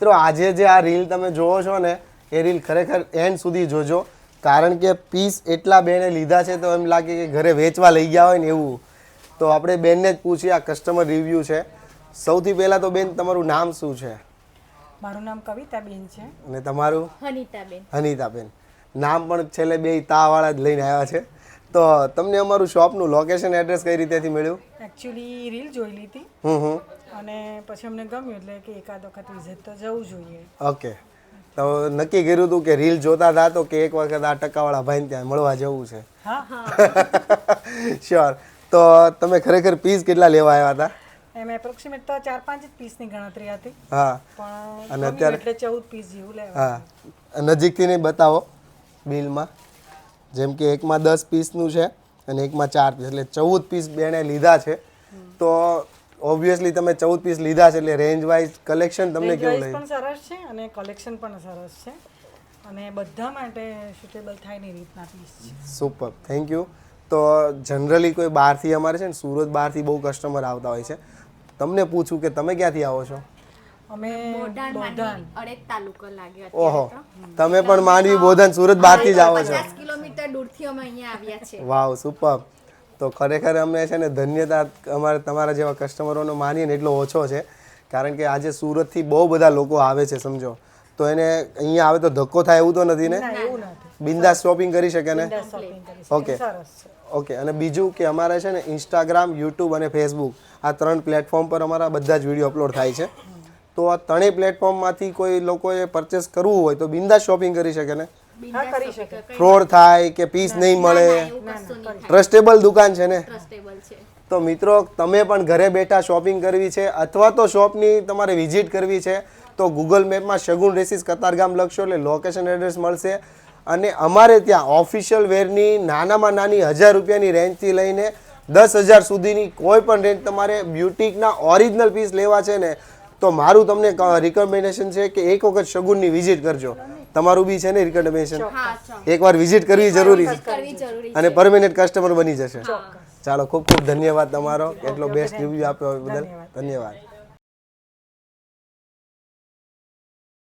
મિત્રો આજે જે આ રીલ તમે જોવો છો ને એ રીલ ખરેખર એન્ડ સુધી જોજો, કારણ કે પીસ એટલા બેને લીધા છે તો એમ લાગે કે ઘરે વેચવા લઈ ગયા હોય ને એવું. તો આપણે બેનને જ પૂછીએ, આ કસ્ટમર રિવ્યૂ છે. સૌથી પહેલાં તો બેન તમારું નામ શું છે? મારું નામ કવિતાબેન છે. અને તમારું? હનીતાબેન. હનીતાબેન. નામ પણ છેલ્લે બે તાવાળા જ લઈને આવ્યા છે. તો તમને અમારું શોપનું લોકેશન એડ્રેસ કઈ રીતેથી મળ્યું? એકચ્યુઅલી રીલ જોઈ લીધી અને પછી અમને ગમ્યું એટલે કે એકાદ વખત વિઝિટ તો જવું જોઈએ. ઓકે, તો નક્કી કર્યું હતું કે રીલ જોતા હતા તો કે એક વખત આ ટકાવાળા ભાઈને ત્યાં મળવા જવું છે. હા શ્યોર. તો તમે ખરેખર પીસ કેટલા લેવા આવ્યા હતા? એમ એપ્રોક્સિમેટ તો 4-5 જ પીસની ગણતરી હતી. હા, પણ અને અત્યારે એટલે 14 પીસ જેવું લેવા. હા, નજીકથી નહીં બતાવો બિલમાં. જેમ કે એકમાં 10 પીસનું છે અને એકમાં 4 પીસ, એટલે 14 પીસ બેને લીધા છે. તો ઓબ્વિયસલી તમે 14 પીસ લીધા છે એટલે રેન્જ વાઇઝ કલેક્શન તમને કેવું Range લાગ્યું? પણ સરસ છે અને કલેક્શન પણ સરસ છે અને બધા માટે સુટેબલ થાય ને રીતના પીસ છે. Super, thank you. તો જનરલી કોઈ બહારથી અમારે છે ને સુરત બહારથી બહુ કસ્ટમર આવતા હોય છે. તમને પૂછું કે તમે ક્યાંથી આવો છો? અમે બોટાદ બોટાદ. માંડવી અડેક તાલુકો લાગે ઓહો, અત્યારે તમે પણ માંડવી બોધન સુરત બહારથી જ આવો છો? 50 કિલોમીટર દૂરથી અમે અહીંયા આવ્યા છે. વાવ, સુપર. તો ખરેખર અમને છે ને ધન્યતા અમારે તમારા જેવા કસ્ટમરોનો માનીએ ને એટલો ઓછો છે, કારણ કે આજે સુરતથી બહુ બધા લોકો આવે છે સમજો. તો એને અહીંયા આવે તો ધક્કો થાય એવું તો નથી ને? ના એવું નથી. બિંદાસ શોપિંગ કરી શકે ને? શોપિંગ કરી શકે. ઓકે. સરસ છે. ઓકે, અને બીજું કે અમારે છે ને ઇન્સ્ટાગ્રામ, યુટ્યુબ અને ફેસબુક આ 3 પ્લેટફોર્મ પર અમારા બધા જ વિડીયો અપલોડ થાય છે. તો આ 3 પ્લેટફોર્મમાંથી કોઈ લોકોએ પરચેસ કરવું હોય તો બિંદાસ શોપિંગ કરી શકે ને? હા કરી શકે. ફ્રોડ થાય કે પીસ નહીં મળે? એવું કશું નહીં થાય. ટ્રસ્ટેબલ દુકાન છે ને? ટ્રસ્ટેબલ છે. તો મિત્રો, તમે પણ ઘરે બેઠા શોપિંગ કરવી છે અથવા તો શોપની તમારે વિઝિટ કરવી છે તો ગૂગલ મેપમાં શગુન ડ્રેસીસ કતારગામ લખશો એટલે લોકેશન એડ્રેસ મળશે. અને અમારે ત્યાં ઓફિશિયલ વેરની નાનામાં નાની 1000 રૂપિયાની રેન્જથી લઈને 10,000 સુધીની કોઈ પણ રેન્જ તમારે બ્યુટિકના ઓરિજિનલ પીસ લેવા છે ને તો મારું તમને રિકમેન્ડેશન છે કે એક વખત શગુનની વિઝિટ કરજો. તમારું બી છે ને રિકમેન્ડેશન? હા, એકવાર વિઝિટ કરવી જરૂરી છે કરવી જરૂરી અને પરમેનન્ટ કસ્ટમર બની જશે. ચાલો, ખૂબ ખૂબ ધન્યવાદ તમારો એટલો બેસ્ટ રિવ્યુ આપ્યો બદલ. ધન્યવાદ.